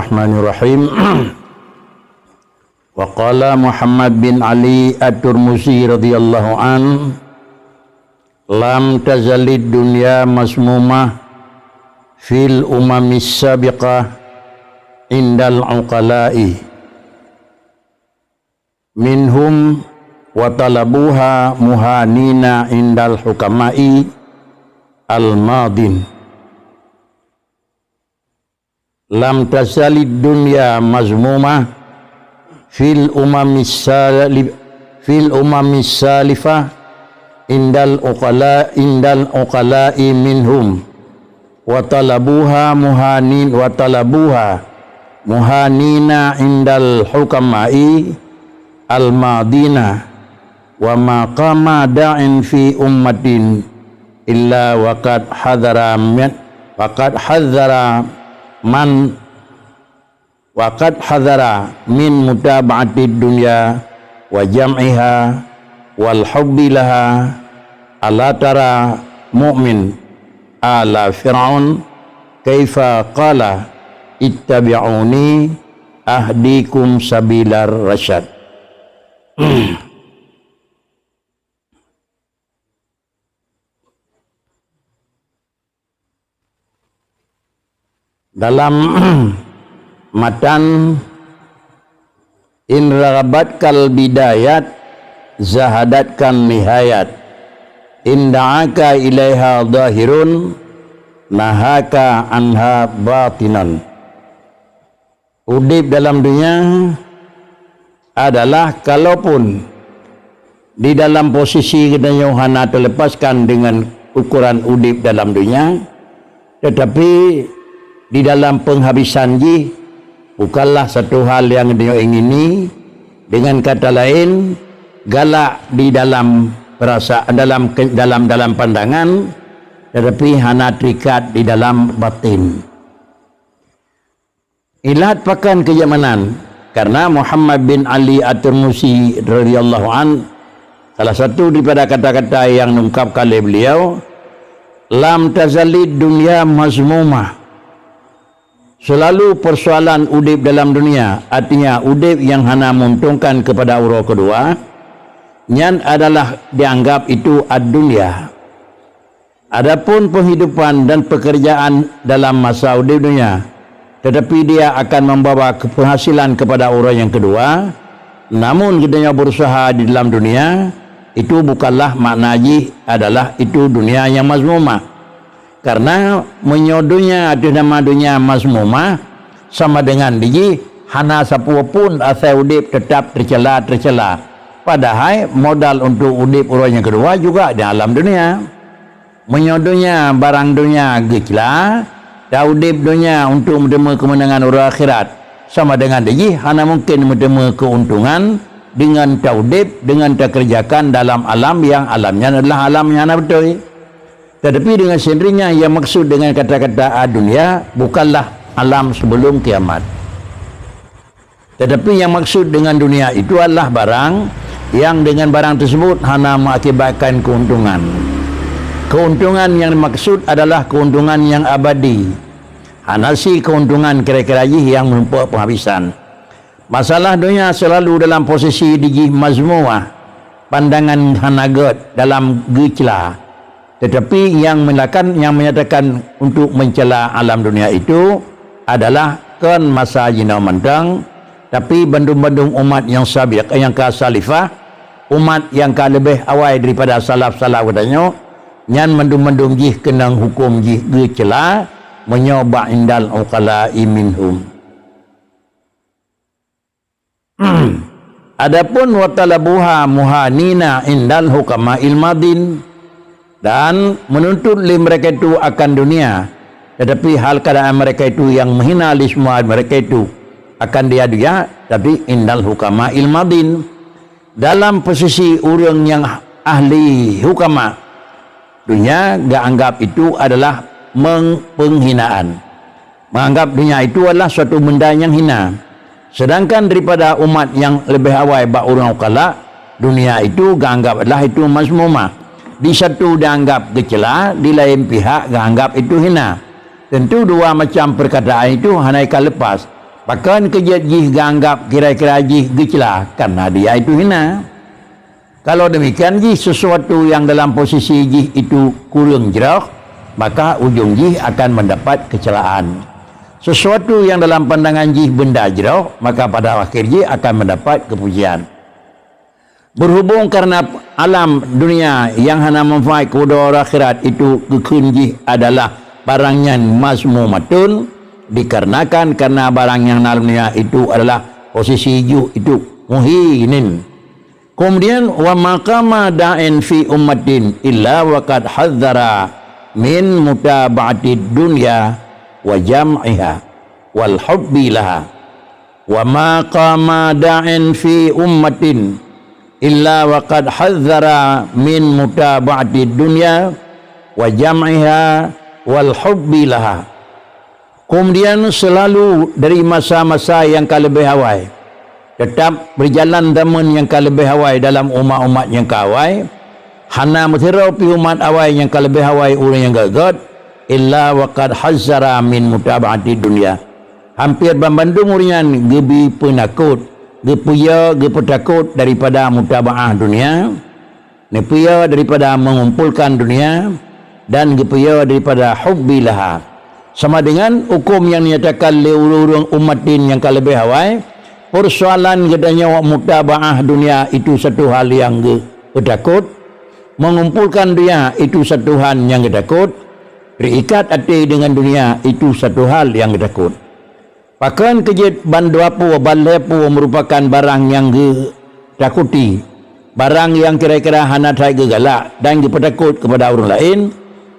Bismillahirrahmanirrahim. Wa qala Muhammad bin Ali At-Turmusi radhiyallahu an, lam tazalid dunya masmumah fil umamis sabiqah indal uqala'i minhum wa talabuha muhanina indal hukama'i al-madin. Lam tazalid dunya mazmumah fil umamis salifah indal uqala'i minhum wa talabuha muhanina indal hukama'i al-madina wa ma qama da'in fi ummatin illa waqad hadhara min mutaba'atid dunya wa jam'iha wal hubbi laha. Ala tara mu'min ala fir'aun kaifa qala ittabi'uni ahdikum sabilar rasyad. Dalam matan in ragabatkal bidayat zahadatkal nihayat in da'aka ilaiha zahirun nahaka anha batinan. Udip dalam dunia adalah kalaupun di dalam posisi kedayohana terlepaskan dengan ukuran udip dalam dunia, tetapi di dalam penghabisan ji bukanlah satu hal yang dia ingini. Dengan kata lain, galak di dalam perasaan, dalam pandangan, tetapi hana terikat di dalam batin. Ilat pakan kejamanan, karena Muhammad bin Ali At-Turmusi radhiyallahu an, salah satu daripada kata-kata yang diungkapkan oleh beliau, lam tazalid dunya mazmumah. Selalu persoalan udip dalam dunia, artinya udip yang hana menguntungkan kepada orang kedua, nyan adalah dianggap itu ad-dunya. Adapun penghidupan dan pekerjaan dalam masa udip dunia, tetapi dia akan membawa penghasilan kepada orang yang kedua, namun kita berusaha di dalam dunia, itu bukanlah makna ji adalah itu dunia yang mazmumah. Karena menyodonya ada nama dunia mazmumah sama dengan diji hana sapua pun asal udip tetap tercela. Padahal modal untuk udip orang yang kedua juga di alam dunia. Menyodonya barang dunia gecla, dah udip dunia untuk menemu kemenangan orang akhirat sama dengan diji hana mungkin menemu keuntungan dengan taudip, dengan terkerjakan dalam alam yang alamnya adalah alam yang hana betul. Tetapi dengan sendirinya yang maksud dengan kata-kata dunia bukanlah alam sebelum kiamat. Tetapi yang maksud dengan dunia itu adalah barang yang dengan barang tersebut hana mengakibatkan keuntungan. Keuntungan yang dimaksud adalah keuntungan yang abadi. Hana si keuntungan kira-kira yang mempunyai penghabisan. Masalah dunia selalu dalam posisi digi mazmumah, pandangan hanagat dalam gecla. Tetapi yang menyatakan untuk mencela alam dunia itu adalah kan masa jina mandang, tapi bandung-bandung umat yang sabiq, yang salifah, umat yang lebih awal daripada salaf-salaf katanya, nyan bandung-bandung jih kenang hukum jih gecela menyoba indal uqala'i minhum. Adapun watalabuha muhanina indal hukama'il madin, dan menuntut mereka itu akan dunia, tetapi hal keadaan mereka itu yang menghina semua mereka itu akan dia, tapi indal hukama ilmadin, dalam posisi orang yang ahli hukama dunia gak anggap itu adalah penghinaan, menganggap dunia itu adalah suatu benda yang hina. Sedangkan daripada umat yang lebih awal bak orang ukala, dunia itu gak anggap adalah itu mazmumah. Di satu dianggap kecela, di lain pihak dianggap itu hina. Tentu dua macam perkataan itu hanya ikan lepas. Bahkan kerja jih ganggap kira-kira jih gecelah karena dia itu hina. Kalau demikian jih sesuatu yang dalam posisi jih itu kurang jerah, maka ujung jih akan mendapat kecelaan. Sesuatu yang dalam pandangan jih benda jerah, maka pada akhir jih akan mendapat kepujian. Berhubung karena alam dunia yang hanya manfaat kepada orang akhirat itu kekun jih adalah barangnya mazmumatun, dikarenakan karena barang yang dalam dunia itu adalah posisi itu muhinin. Kemudian wa maqama da'in fi ummatin illa wa qad hadzara min mutaba'ati dunya wa jam'iha wal hubbi laha. Wa maqama da'in fi ummatin illa wa qad hadzara min mutaba'ati dunya wa jam'iha wal hubbi laha. Kemudian selalu dari masa-masa yang kalebih hawai, tetap berjalan zaman yang kalebih hawai dalam umat-umat yang kawai, hana mathirau pi umat awai yang kalebih hawai orang yang gagat, illa waqad hazzara min mutaba'ati dunia. Hampir bandung orang gebi penakut, gepuya gepetakut daripada mutaba'ah dunia, nepuya daripada mengumpulkan dunia, dan gepuya daripada hubbi laha. Sama dengan hukum yang dinyatakan oleh urung umatin yang kalebih hawai, persoalan gedanya mutaba'ah dunia itu satu hal yang ketakut, mengumpulkan dunia itu satu hal yang ketakut, berikat hati dengan dunia itu satu hal yang ketakut. Bahkan kejut bandu apa balepu merupakan barang yang ketakuti, barang yang kira-kira hana tak gegalak dan dipetakut kepada orang lain,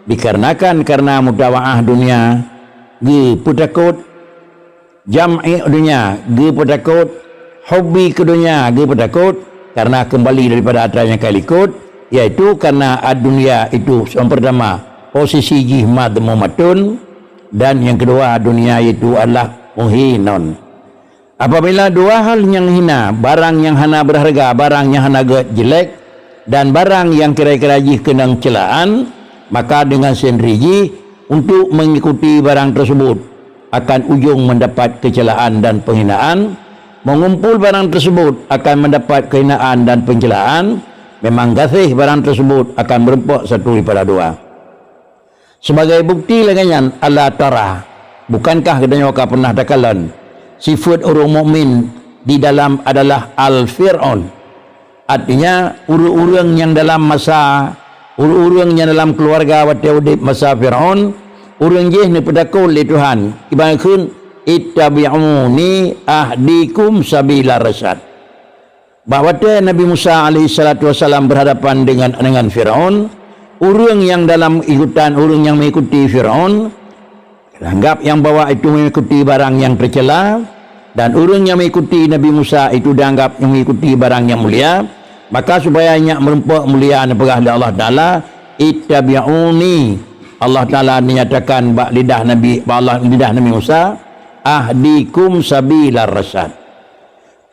dikarenakan karena mutaba'ah dunia gepetakut, jam'i dunia gepetakut, hobi ke dunia gepetakut, karena kembali daripada atas yang kalikut, yaitu karena dunia itu yang pertama posisi jihmad mumatun, dan yang kedua dunia itu adalah muhinon. Apabila dua hal yang hina, barang yang hana berharga, barang yang hana jelek, dan barang yang kira-kira jih kenang celaan, maka dengan sendiri untuk mengikuti barang tersebut akan ujung mendapat kecelaan dan penghinaan. Mengumpul barang tersebut akan mendapat kehinaan dan pencelaan. Memang gasih barang tersebut akan berempuk satu daripada dua. Sebagai bukti lagian Allah Ta'ala, bukankah katanya kau pernah takalan sifat orang mukmin di dalam adalah al-fir'aun, artinya urang-urang yang dalam masa urang yang dalam keluarga watawdib masa Fir'aun, urang jih ni pedakul li Tuhan, ibaratkan ittabi'uni ahdikum sabila rasyad. Bahawa Nabi Musa AS berhadapan dengan Fir'aun, urang yang dalam ikutan, urang yang mengikuti Fir'aun, anggap yang bawa itu mengikuti barang yang tercela, dan urang yang mengikuti Nabi Musa itu dianggap yang mengikuti barang yang mulia. Maka supaya nyak merempuk muliaan perah Allah Ta'ala, ittabi'uni, Allah Ta'ala menyatakan lidah Nabi Musa, ahdikum sabilar rasyad.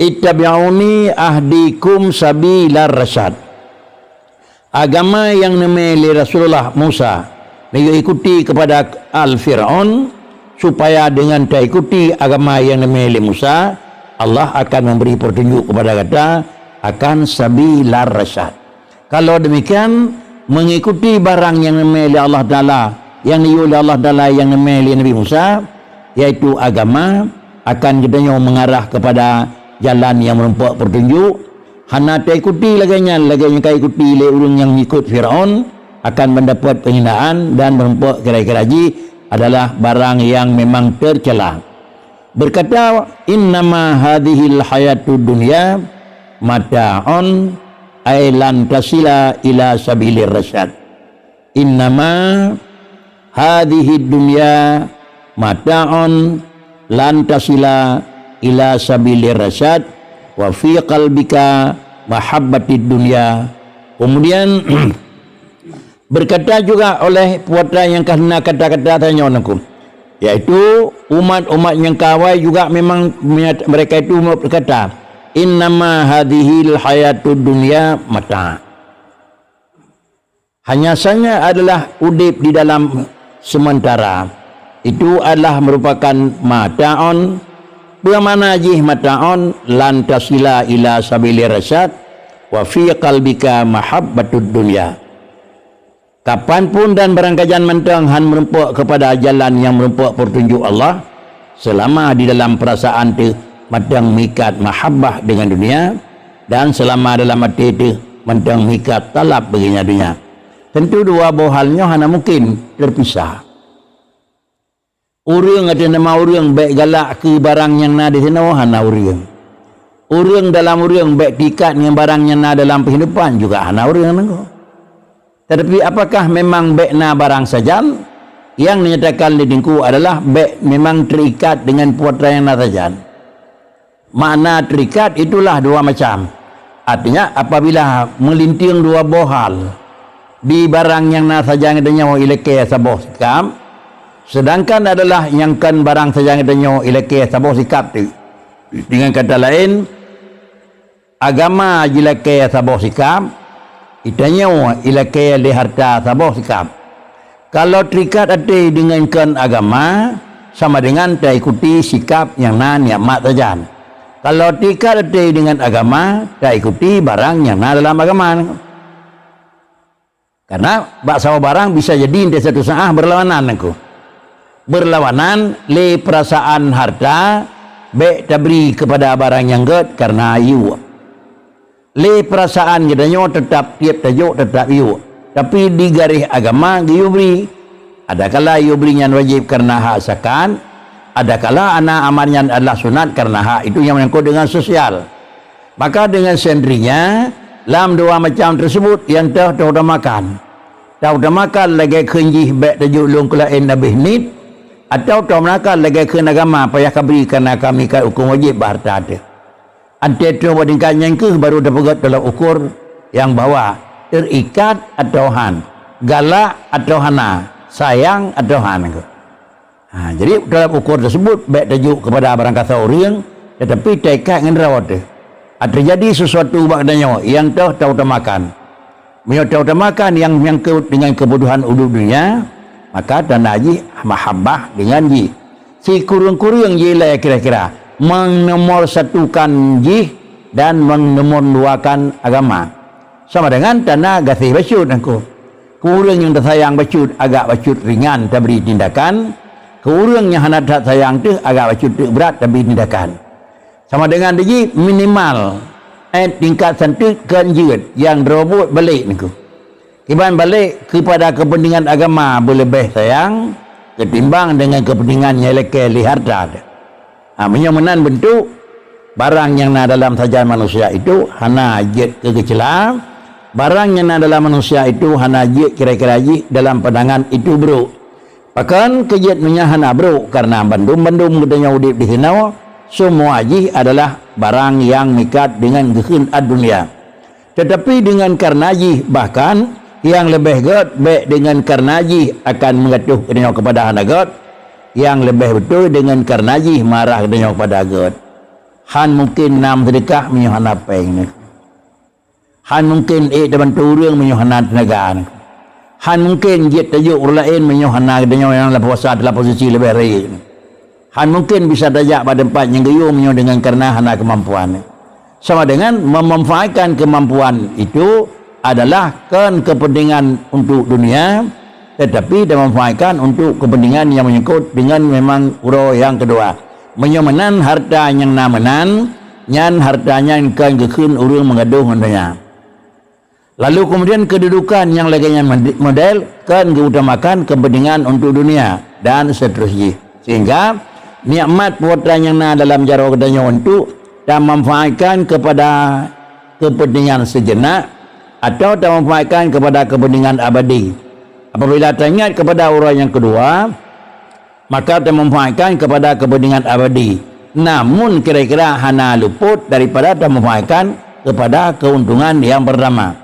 Ittabi'uni ahdikum sabilar rasyad. Agama yang namanya Rasulullah Musa mengikuti kepada Al-Fir'aun, supaya dengan tak ikuti agama yang namanya Musa, Allah akan memberi petunjuk kepada kata akan sabilar rasyad. Kalau demikian, mengikuti barang yang namanya Allah Ta'ala, yang diulih Allah Ta'ala, yang namanya Nabi Musa, yaitu agama, akan katanya mengarah kepada jalan yang merempuk petunjuk. Hana tak ikuti lagi yang ikuti oleh orang yang ikut Fir'aun, akan mendapat penghinaan dan merempuk kira-kira adalah barang yang memang tercela. Berkata, innama hadhil hayatud dunya mata'un ailan tasila ila sabilir rasyad. Innama hadhihi dunya mata'un lan tasila ila sabilir rasyad wa fi qalbika mahabbatid dunya. Kemudian berkata juga oleh putra yang karena kata-kata tanya aku, yaitu umat-umat yang kawai juga memang mereka itu berkata, innama hadhil hayatud dunya mata. Hanya saja adalah udip di dalam sementara. Itu adalah merupakan mata'un, Bagaimana jih mata'on lan tasila ila sabili rasyad wa fi qalbika mahabbatud dunya. Kapanpun dan barangkajan mentang han merempuk kepada jalan yang merempuk petunjuk Allah, selama di dalam perasaan tu mentang mikat mahabbah dengan dunia, dan selama dalam hati tu mentang mikat talab baginya dunia. Tentu dua buah halnya hana mungkin terpisah. Urang ada nama urang baik galak ke barang yang na di sana hana urang. Urang dalam urang baik tikat dengan barang yang na dalam kehidupan juga hana urang nangko. Tetapi apakah memang baik na barang saja? Yang dinyatakan di dingku adalah baik memang terikat dengan putra yang na saja. Makna terikat itulah dua macam. Artinya apabila melinting dua buah hal di barang yang na saja ngadanya ilake saboh sikap, sedangkan adalah yang kan barang saja ngadanya ilake saboh sikap tu. Dengan kata lain, agama ilake saboh sikap, itanya ilake li harta saboh sikap. Kalau terikat hati dengan kan agama, sama dengan tak ikuti sikap yang na niamat saja. Kalau terikat hati dengan agama, tak ikuti barang yang na dalam agama. Karena baksa barang bisa jadi di satu saat berlawanan aku. Berlawanan le perasaan harta baik tabri kepada barang yang ged karena ayu. Le perasaan gedanya tetap tiap tajuk tetap ayu. Tapi di garis agama dia beri. Adakala ayu berinya wajib karena hak sakan, adakala anak amalnya adalah sunat karena hak itu yang menyangkut dengan sosial. Maka dengan sendirinya dalam dua macam tersebut yang terutamakan. Terutamakan lagi kenjih baik tajuk lung kelain nabih nid atau terutamakan lagi ke agama payah kabri karena kami kan hukum wajib harta ada. Ante tu wadingkan yang ke baru dapat dalam ukur yang bawah terikat atau han, galak atau hana, sayang atau han. Jadi dalam ukur tersebut baik tajuk kepada barang kata orang tetapi terikat dengan rawat tu. Terjadi sesuatu bagdanya yang terutamakan. Terutamakan yang dengan kebutuhan hidup dunia, maka tanda ji mahabbah dengan ji. Si kurung-kurung ji lah kira-kira mengnomor satukan ji dan mengnomor duakan agama. Sama dengan tanda gasih bacut aku. Kurung yang tersayang bacut agak bacut ringan tapi tindakan. Kurung yang hendak tak sayang tu agak bacut berat tapi tindakan. Sama dengan dia minimal tingkat sentuh kanjut yang robot balik niku. Iban balik kepada kepentingan agama lebih sayang ketimbang dengan kepentingan yang leke liharta. Menyomenan bentuk barang yang na dalam sajian manusia itu hana jet kekecilan, barang yang na dalam manusia itu hana jet kira-kira jet dalam pandangan itu bro. Bahkan kejetnya hana bro karena bandum-bandum gedenya udip di sini. Semua haji adalah barang yang mikat dengan kehendak dunia. Tetapi dengan karena haji bahkan yang lebih god baik dengan karena haji akan mengatuh kedenya kepada hana god, yang lebih betul dengan karena haji marah kedenya kepada god. Han mungkin nam sedekah menyuhana peng. Han mungkin dalam turun menyuhana tenaga. Han mungkin jet tajuk orang lain menyuhana kedenya yang dalam puasa dalam posisi lebih baik. Han mungkin bisa dajak pada tempat yang gayung dengan karena hana kemampuan. Sama dengan memanfaatkan kemampuan itu adalah kan kepentingan untuk dunia, tetapi dia memanfaatkan untuk kepentingan yang menyangkut dengan memang uro yang kedua. Menyomenan harta yang namenan, nyan hartanya yang kan kekun urang mengaduh hendaknya. Lalu kemudian kedudukan yang lainnya model kan diutamakan kepentingan untuk dunia dan seterusnya. Sehingga nikmat putra yang na dalam jara kedanya untuk dan memanfaatkan kepada kepentingan sejenak atau dan memanfaatkan kepada kepentingan abadi. Apabila teringat kepada orang yang kedua, maka dan memanfaatkan kepada kepentingan abadi. Namun kira-kira hana luput daripada dan memanfaatkan kepada keuntungan yang pertama.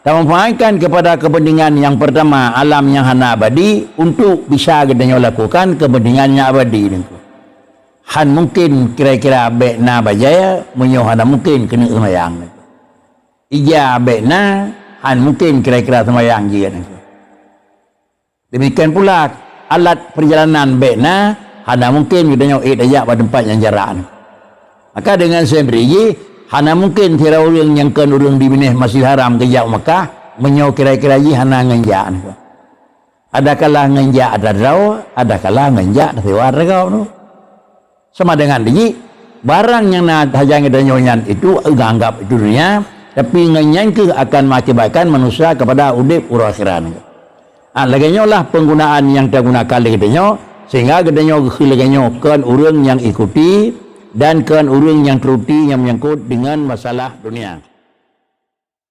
Dan memanfaatkan kepada kepentingan yang pertama alam yang hana abadi untuk bisa kedanya lakukan kepentingannya abadi. Han mungkin kira-kira bekna bajaya menyohana mungkin kena semayang. Ija bekna han mungkin kira-kira semayang juga. Demikian pula alat perjalanan bekna hana mungkin kita ajak pada tempat yang jarak. Maka dengan sendiri hana mungkin kira orang yang kan orang di Madinah Masjidil Haram ke jak Mekah menyau kira-kira hana ngenjak. Ada kala ngenjak ada rau, ada kala ngenjak ada warga tu. Sama dengan ini barang yang nak hajang dan nyonya itu anggap itu dunia, tapi ngenyan ke akan mengakibatkan manusia kepada udip ura akhiran. Laganya lah penggunaan yang digunakan legatnya sehingga gedenya legatnya kan orang yang ikuti dan kan orang yang teruti yang menyangkut dengan masalah dunia.